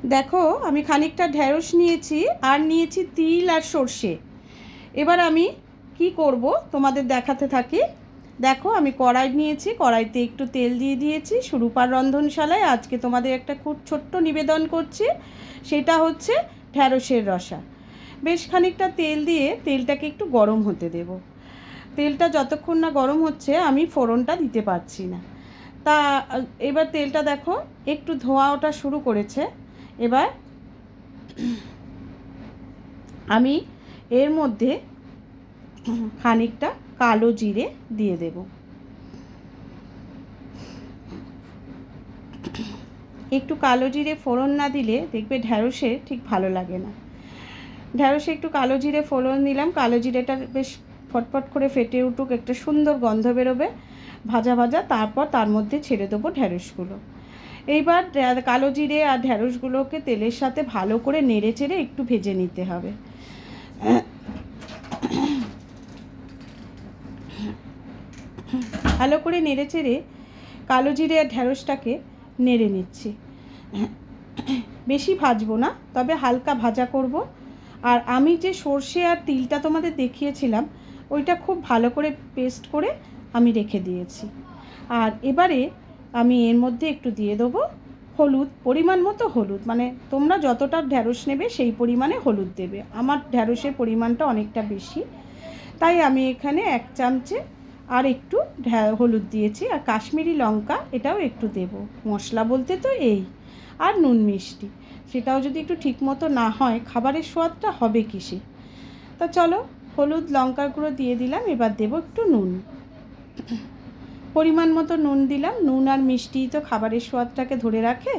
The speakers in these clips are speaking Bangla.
দেখো আমি খানিকটা ঢেঁড়স নিয়েছি আর নিয়েছি তিল আর সর্ষে। এবার আমি কি করব তোমাদের দেখাতে থাকি। দেখো আমি কড়াই নিয়েছি, কড়াইতে একটু তেল দিয়ে দিয়েছি। সুরূপার রন্ধনশালায় আজকে তোমাদের একটা খুব ছোট্ট নিবেদন করছি, সেটা হচ্ছে ঢেঁড়সের রসা। বেশ খানিকটা তেল দিয়ে তেলটাকে একটু গরম হতে দেব। তেলটা যতক্ষণ না গরম হচ্ছে আমি ফোড়নটা দিতে পারছি না। তা এবার তেলটা দেখো একটু ধোঁয়া ওঠা শুরু করেছে। এবার আমি এর মধ্যে খানিকটা কালো জিরে দিয়ে দেব। একটু কালো জিরে ফোড়ন না দিলে দেখবে ঢ্যাঁড়সে ঠিক ভালো লাগে না। ঢ্যাঁড়সে একটু কালো জিরে ফোড়ন দিলাম, কালো জিরেটা বেশ ফটফট করে ফেটে উঠুক, একটা সুন্দর গন্ধ বেরোবে ভাজা ভাজা, তারপর তার মধ্যে ছেড়ে দেবো ঢ্যাঁড়সগুলো। এইবার কালো জিরে আর ঢ্যাঁড়সগুলোকে তেলের সাথে ভালো করে নেড়ে চেড়ে একটু ভেজে নিতে হবে। ভালো করে নেড়ে চেড়ে কালো জিরে আর ঢ্যাঁড়সটাকে নেড়ে নিচ্ছি। বেশি ভাজবো না, তবে হালকা ভাজা করব। আর আমি যে সর্ষে আর তিলটা তোমাদের দেখিয়েছিলাম ওইটা খুব ভালো করে পেস্ট করে আমি রেখে দিয়েছি। আর এবারে আমি এর মধ্যে একটু দিয়ে দেবো হলুদ, পরিমাণ মতো হলুদ, মানে তোমরা যতটা ঢ্যাঁড়স নেবে সেই পরিমাণে হলুদ দেবে। আমার ঢ্যাঁড়সের পরিমাণটা অনেকটা বেশি, তাই আমি এখানে 1 চামচে আর একটু হলুদ দিয়েছি। আর কাশ্মীরি লঙ্কা এটাও একটু দেব। মশলা বলতে তো এই, আর নুন মিষ্টি, সেটাও যদি একটু ঠিক মতো না হয় খাবারের স্বাদটা হবে কিসে। তা চলো, হলুদ লঙ্কার গুঁড়ো দিয়ে দিলাম। এবার দেব একটু নুন, পরিমাণ মতো নুন দিলাম। নুন আর মিষ্টি তো খাবারের স্বাদটাকে ধরে রাখে,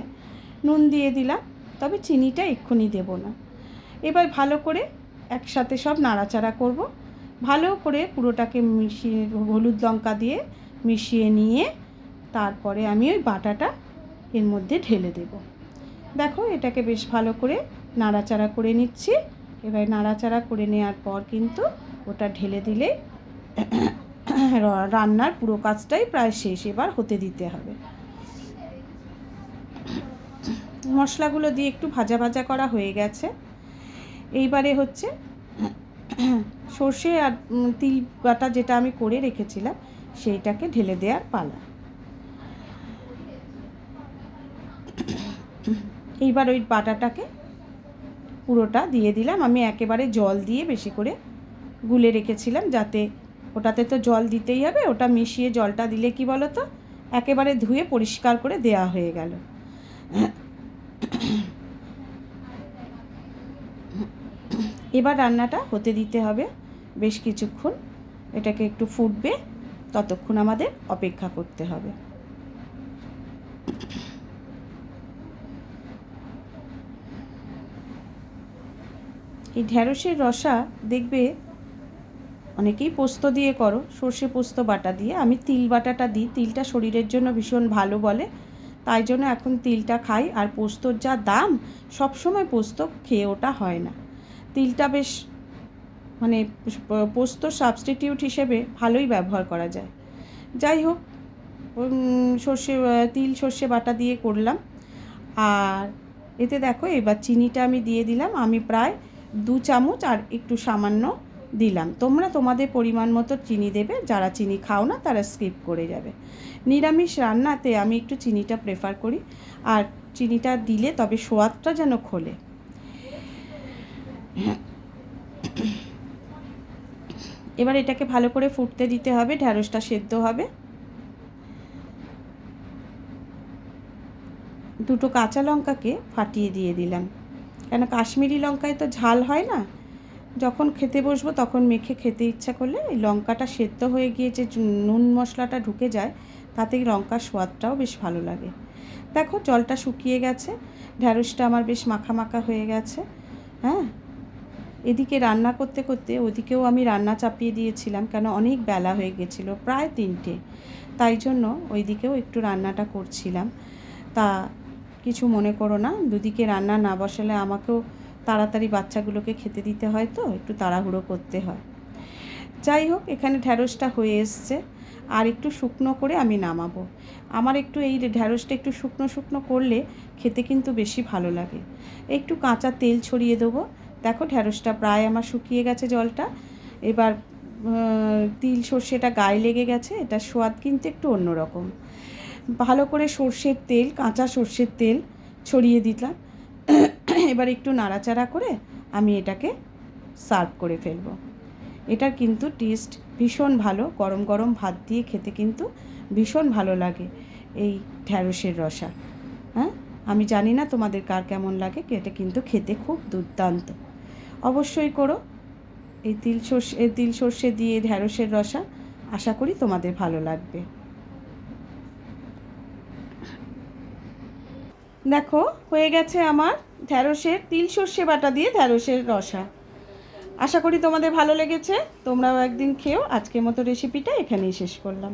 নুন দিয়ে দিলাম, তবে চিনিটা এক্ষুনি দেব না। এবার ভালো করে একসাথে সব নাড়াচাড়া করব। ভালো করে পুরোটাকে মিশিয়ে হলুদ লঙ্কা দিয়ে মিশিয়ে নিয়ে তারপরে আমি ওই বাটাটা এর মধ্যে ঢেলে দেব। দেখো এটাকে বেশ ভালো করে নাড়াচাড়া করে নিচ্ছি। এবার নাড়াচাড়া করে নেওয়ার পর কিন্তু ওটা ঢেলে দিলে রান্নার পুরো কাজটাই প্রায় শেষ। এবার হতে দিতে হবে। মশলাগুলো দিয়ে একটু ভাজা ভাজা করা হয়ে গেছে। এইবারে হচ্ছে সর্ষে আর তিল বাটা যেটা আমি করে রেখেছিলাম সেইটাকে ঢেলে দেওয়ার পালা। এইবার ওই বাটাটাকে পুরোটা দিয়ে দিলাম। আমি একেবারে জল দিয়ে বেশি করে গুলে রেখেছিলাম, যাতে ওটাতে তো জল দিতেই হবে, ওটা মিশিয়ে জলটা দিলে কি বলো তো একেবারে ধুয়ে পরিষ্কার করে দেওয়া হয়ে গেল। এবার রান্নাটা হতে দিতে হবে বেশ কিছুক্ষণ। এটাকে একটু ফুটবে, ততক্ষণ আমাদের অপেক্ষা করতে হবে। এই ঢ্যাঁড়সের রসা দেখবে অনেকেই পোস্ত দিয়ে করো, সর্ষে পোস্ত বাটা দিয়ে। আমি তিল বাটাটা দিই, তিলটা শরীরের জন্য ভীষণ ভালো বলে, তাই জন্য এখন তিলটা খাই। আর পোস্তর যা দাম, সব সময় পোস্ত খেয়ে ওটা হয় না। তিলটা বেশ মানে পোস্তর সাবস্টিটিউট হিসেবে ভালোই ব্যবহার করা যায়। যাই হোক, তিল সর্ষে বাটা দিয়ে করলাম। আর এতে দেখো এবার চিনিটা আমি দিয়ে দিলাম। আমি প্রায় 2 চামচ আর একটু সামান্য দিলাম। তোমরা তোমাদের পরিমাণ মতো চিনি দেবে, যারা চিনি খাও না তারা স্কিপ করে যাবে। নিরামিষ রান্নাতে আমি একটু চিনিটা প্রেফার করি, আর চিনিটা দিলে তবে স্বাদটা যেন খোলে। এবার এটাকে ভালো করে ফুটতে দিতে হবে, ঢ্যাঁড়সটা সেদ্ধ হবে। 2টো কাঁচা লঙ্কাকে ফাটিয়ে দিয়ে দিলাম, কেন কাশ্মীরি লঙ্কায় তো ঝাল হয় না। যখন খেতে বসবো তখন মেখে খেতে ইচ্ছা করলে এই লঙ্কাটা সেদ্ধ হয়ে গিয়ে যে নুন মশলাটা ঢুকে যায়, তাতে লঙ্কার স্বাদটাও বেশ ভালো লাগে। দেখো জলটা শুকিয়ে গেছে, ঢ্যাঁড়সটা আমার বেশ মাখা মাখা হয়ে গেছে। হ্যাঁ, এদিকে রান্না করতে করতে ওদিকেও আমি রান্না চাপিয়ে দিয়েছিলাম, কেন অনেক বেলা হয়ে গেছিলো, প্রায় 3টে। তাই জন্য ওইদিকেও একটু রান্নাটা করছিলাম। তা কিছু মনে করো না, দুদিকে রান্না না বসালে আমাকেও তাড়াতাড়ি বাচ্চাগুলোকে খেতে দিতে হয়, তো একটু তাড়াহুড়ো করতে হয়। যাই হোক, এখানে ঢ্যাঁড়সটা হয়ে এসছে। আর একটু শুকনো করে আমি নামাবো। আমার একটু এই ঢ্যাঁড়সটা একটু শুকনো শুকনো করলে খেতে কিন্তু বেশি ভালো লাগে। একটু কাঁচা তেল ছড়িয়ে দেবো। দেখো ঢ্যাঁড়সটা প্রায় আমার শুকিয়ে গেছে জলটা। এবার তিল সর্ষেটা গায়ে লেগে গেছে, এটার স্বাদ কিন্তু একটু অন্যরকম। ভালো করে সর্ষের তেল, কাঁচা সর্ষের তেল ছড়িয়ে দিলাম। এবার একটু নাড়াচাড়া করে আমি এটাকে সার্ভ করে ফেলবো। এটার কিন্তু টেস্ট ভীষণ ভালো, গরম গরম ভাত দিয়ে খেতে কিন্তু ভীষণ ভালো লাগে এই ঢ্যাঁড়সের রসা। হ্যাঁ, আমি জানি না তোমাদের কার কেমন লাগে, এটা কিন্তু খেতে খুব দুর্দান্ত। অবশ্যই করো এই তিল সর্ষে দিয়ে ঢ্যাঁড়সের রসা। আশা করি তোমাদের ভালো লাগবে। দেখো হয়ে গেছে আমার তিল সর্ষে বাটা দিয়ে ঢ্যাঁড়সের রসা। আশা করি তোমাদের ভালো লেগেছে, তোমরাও একদিন খেও। আজকের মতো রেসিপিটা এখানেই শেষ করলাম।